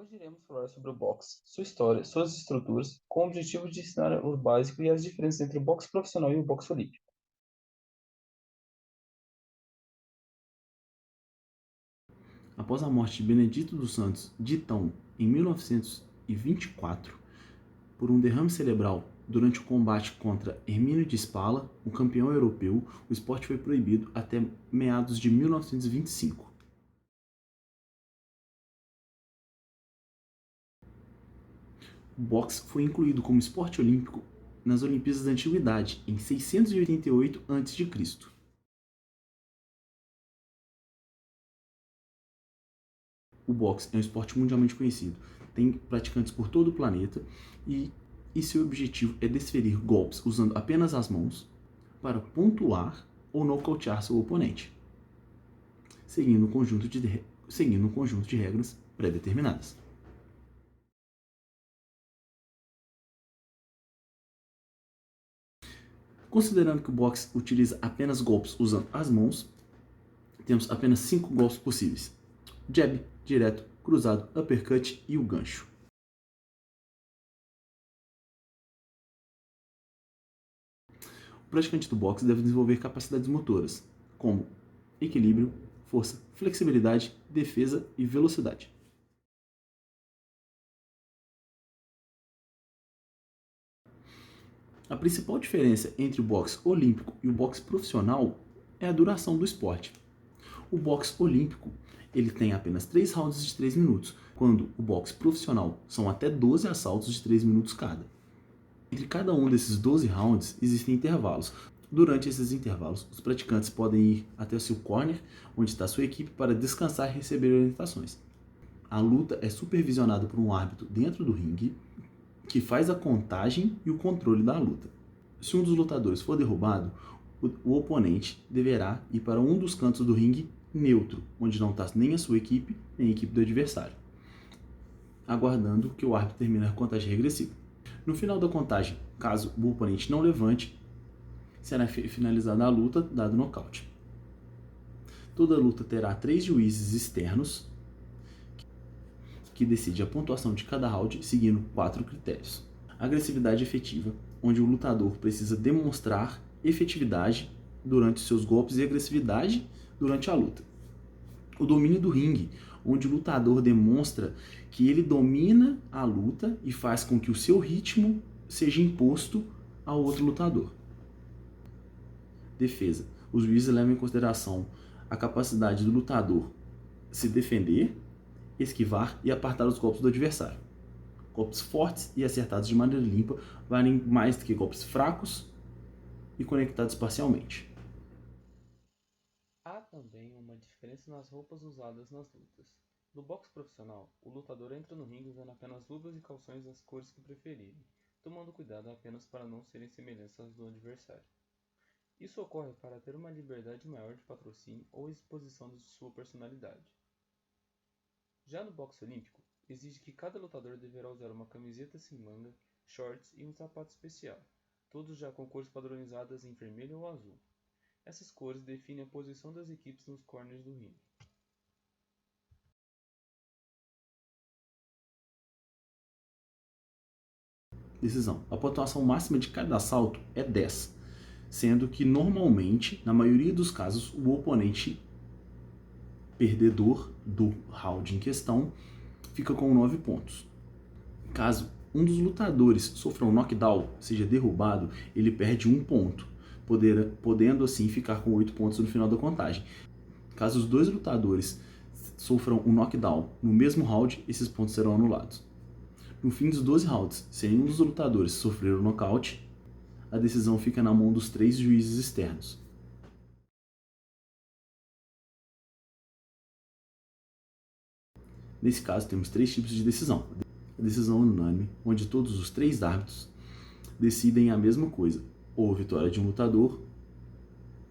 Hoje iremos falar sobre o boxe, sua história, suas estruturas, com o objetivo de ensinar o básico e as diferenças entre o boxe profissional e o boxe olímpico. Após a morte de Benedito dos Santos Ditão em 1924 por um derrame cerebral durante o combate contra Hermínio de Spala, um campeão europeu, o esporte foi proibido até meados de 1925. O boxe foi incluído como esporte olímpico nas Olimpíadas da Antiguidade em 688 a.C. O boxe é um esporte mundialmente conhecido, tem praticantes por todo o planeta e seu objetivo é desferir golpes usando apenas as mãos para pontuar ou nocautear seu oponente, seguindo um conjunto de regras pré-determinadas. Considerando que o boxe utiliza apenas golpes usando as mãos, temos apenas 5 golpes possíveis: jab, direto, cruzado, uppercut e o gancho. O praticante do boxe deve desenvolver capacidades motoras, como equilíbrio, força, flexibilidade, defesa e velocidade. A principal diferença entre o boxe olímpico e o boxe profissional é a duração do esporte. O boxe olímpico ele tem apenas 3 rounds de 3 minutos, quando o boxe profissional são até 12 assaltos de 3 minutos cada. Entre cada um desses 12 rounds existem intervalos. Durante esses intervalos, os praticantes podem ir até o seu corner, onde está a sua equipe, para descansar e receber orientações. A luta é supervisionada por um árbitro dentro do ringue, que faz a contagem e o controle da luta. Se um dos lutadores for derrubado, o oponente deverá ir para um dos cantos do ringue neutro, onde não está nem a sua equipe, nem a equipe do adversário, aguardando que o árbitro termine a contagem regressiva. No final da contagem, caso o oponente não levante, será finalizada a luta, dado nocaute. Toda luta terá 3 juízes externos que decide a pontuação de cada round seguindo 4 critérios. Agressividade efetiva, onde o lutador precisa demonstrar efetividade durante seus golpes e agressividade durante a luta. O domínio do ringue, onde o lutador demonstra que ele domina a luta e faz com que o seu ritmo seja imposto ao outro lutador. Defesa. Os juízes levam em consideração a capacidade do lutador se defender, esquivar e apartar os golpes do adversário. Golpes fortes e acertados de maneira limpa valem mais do que golpes fracos e conectados parcialmente. Há também uma diferença nas roupas usadas nas lutas. No boxe profissional, o lutador entra no ringue usando apenas luvas e calções das cores que preferirem, tomando cuidado apenas para não serem semelhantes às do adversário. Isso ocorre para ter uma liberdade maior de patrocínio ou exposição de sua personalidade. Já no boxe olímpico, exige que cada lutador deverá usar uma camiseta sem manga, shorts e um sapato especial, todos já com cores padronizadas em vermelho ou azul. Essas cores definem a posição das equipes nos corners do ringue. Decisão. A pontuação máxima de cada assalto é 10, sendo que normalmente, na maioria dos casos, o oponente perdedor do round em questão fica com 9 pontos. Caso um dos lutadores sofra um knockdown, seja derrubado, ele perde 1 ponto, podendo assim ficar com 8 pontos no final da contagem. Caso os 2 lutadores sofram um knockdown no mesmo round, esses pontos serão anulados. No fim dos 12 rounds, se nenhum dos lutadores sofrer um nocaute, a decisão fica na mão dos 3 juízes externos. Nesse caso, temos 3 tipos de decisão. A decisão unânime, onde todos os 3 árbitros decidem a mesma coisa, ou a vitória de um lutador,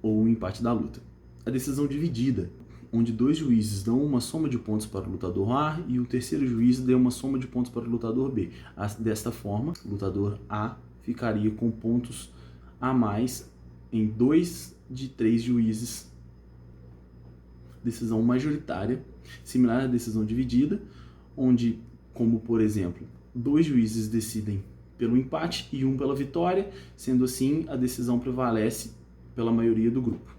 ou o empate da luta. A decisão dividida, onde 2 juízes dão uma soma de pontos para o lutador A e o terceiro juiz dá uma soma de pontos para o lutador B. Desta forma, o lutador A ficaria com pontos a mais em 2 de 3 juízes. Decisão majoritária, similar à decisão dividida, onde como por exemplo, 2 juízes decidem pelo empate e um pela vitória, sendo assim a decisão prevalece pela maioria do grupo.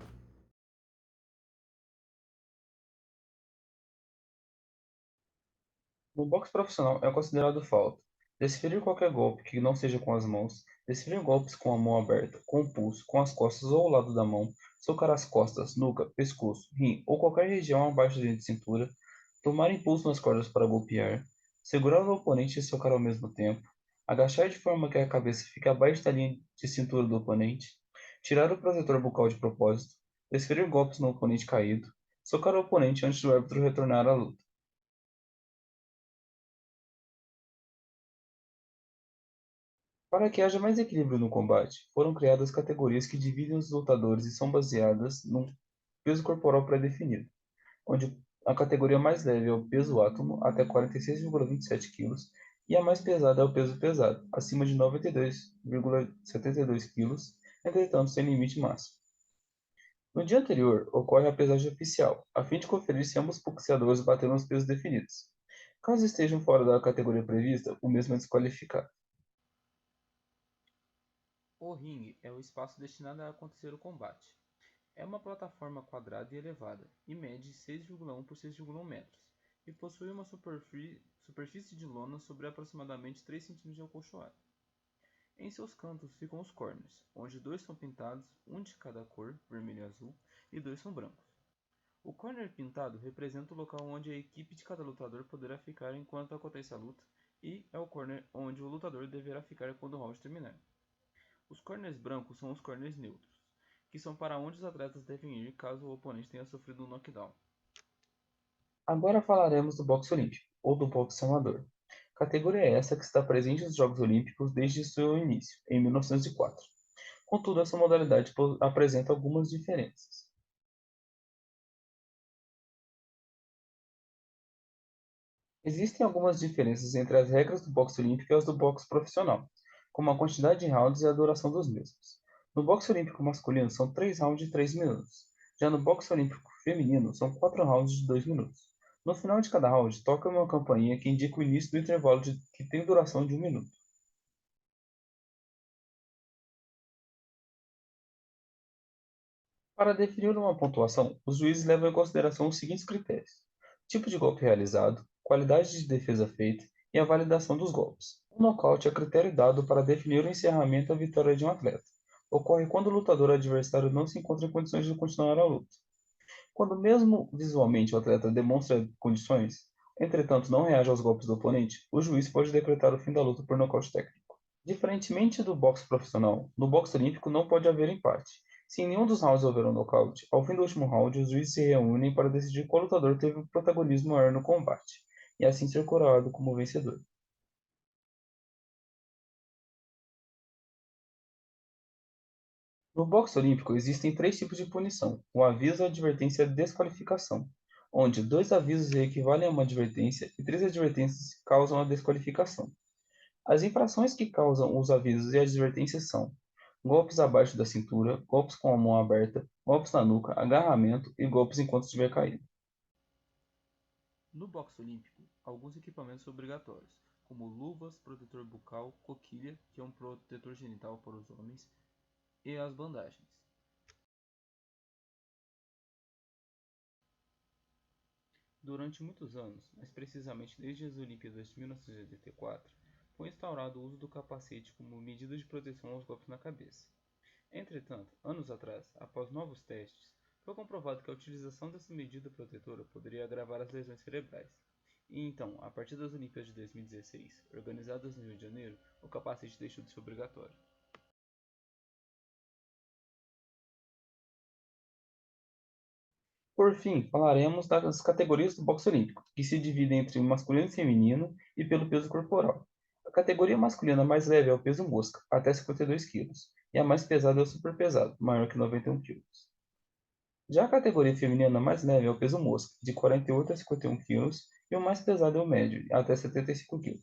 No boxe profissional é considerado falta desferir qualquer golpe que não seja com as mãos, desferir golpes com a mão aberta, com o pulso, com as costas ou ao lado da mão, socar as costas, nuca, pescoço, rim ou qualquer região abaixo da linha de cintura, tomar impulso nas cordas para golpear, segurar o oponente e socar ao mesmo tempo, agachar de forma que a cabeça fique abaixo da linha de cintura do oponente, tirar o protetor bucal de propósito, desferir golpes no oponente caído, socar o oponente antes do árbitro retornar à luta. Para que haja mais equilíbrio no combate, foram criadas categorias que dividem os lutadores e são baseadas num peso corporal pré-definido, onde a categoria mais leve é o peso átomo, até 46,27 kg, e a mais pesada é o peso pesado, acima de 92,72 kg, entretanto sem limite máximo. No dia anterior, ocorre a pesagem oficial, a fim de conferir se ambos boxeadores bateram os pesos definidos. Caso estejam fora da categoria prevista, o mesmo é desqualificado. O ringue é o espaço destinado a acontecer o combate. É uma plataforma quadrada e elevada, e mede 6,1 por 6,1 metros, e possui uma superfície de lona sobre aproximadamente 3 cm de acolchoado. Em seus cantos ficam os corners, onde 2 são pintados, um de cada cor, vermelho e azul, e 2 são brancos. O corner pintado representa o local onde a equipe de cada lutador poderá ficar enquanto acontece a luta, e é o corner onde o lutador deverá ficar quando o round terminar. Os corners brancos são os corners neutros, que são para onde os atletas devem ir caso o oponente tenha sofrido um knockdown. Agora falaremos do boxe olímpico, ou do boxe amador. Categoria essa que está presente nos Jogos Olímpicos desde seu início, em 1904. Contudo, essa modalidade apresenta algumas diferenças. Existem algumas diferenças entre as regras do boxe olímpico e as do boxe profissional, como a quantidade de rounds e a duração dos mesmos. No boxe olímpico masculino são 3 rounds de 3 minutos, já no boxe olímpico feminino são 4 rounds de 2 minutos. No final de cada round, toca uma campainha que indica o início do intervalo que tem duração de 1 minuto. Para definir uma pontuação, os juízes levam em consideração os seguintes critérios: tipo de golpe realizado, qualidade de defesa feita e a validação dos golpes. O nocaute é critério dado para definir o encerramento e a vitória de um atleta. Ocorre quando o lutador adversário não se encontra em condições de continuar a luta. Quando mesmo visualmente o atleta demonstra condições, entretanto não reage aos golpes do oponente, o juiz pode decretar o fim da luta por nocaute técnico. Diferentemente do boxe profissional, no boxe olímpico não pode haver empate. Se em nenhum dos rounds houver um nocaute, ao fim do último round, os juízes se reúnem para decidir qual lutador teve o protagonismo maior no combate, e assim ser coroado como vencedor. No boxe olímpico existem 3 tipos de punição: o aviso, a advertência e a desqualificação, onde 2 avisos equivalem a uma advertência e 3 advertências causam a desqualificação. As infrações que causam os avisos e as advertências são: golpes abaixo da cintura, golpes com a mão aberta, golpes na nuca, agarramento e golpes enquanto estiver caído. No boxe olímpico, alguns equipamentos são obrigatórios, como luvas, protetor bucal, coquilha, que é um protetor genital para os homens, e as bandagens. Durante muitos anos, mais precisamente desde as Olimpíadas de 1984, foi instaurado o uso do capacete como medida de proteção aos golpes na cabeça. Entretanto, anos atrás, após novos testes, foi comprovado que a utilização dessa medida protetora poderia agravar as lesões cerebrais. E então, a partir das Olimpíadas de 2016, organizadas no Rio de Janeiro, o capacete deixou de ser obrigatório. Por fim, falaremos das categorias do boxe olímpico, que se dividem entre masculino e feminino e pelo peso corporal. A categoria masculina mais leve é o peso mosca, até 52 kg, e a mais pesada é o superpesado, maior que 91 kg. Já a categoria feminina mais leve é o peso mosca, de 48 a 51 kg, e o mais pesado é o médio, até 75 kg.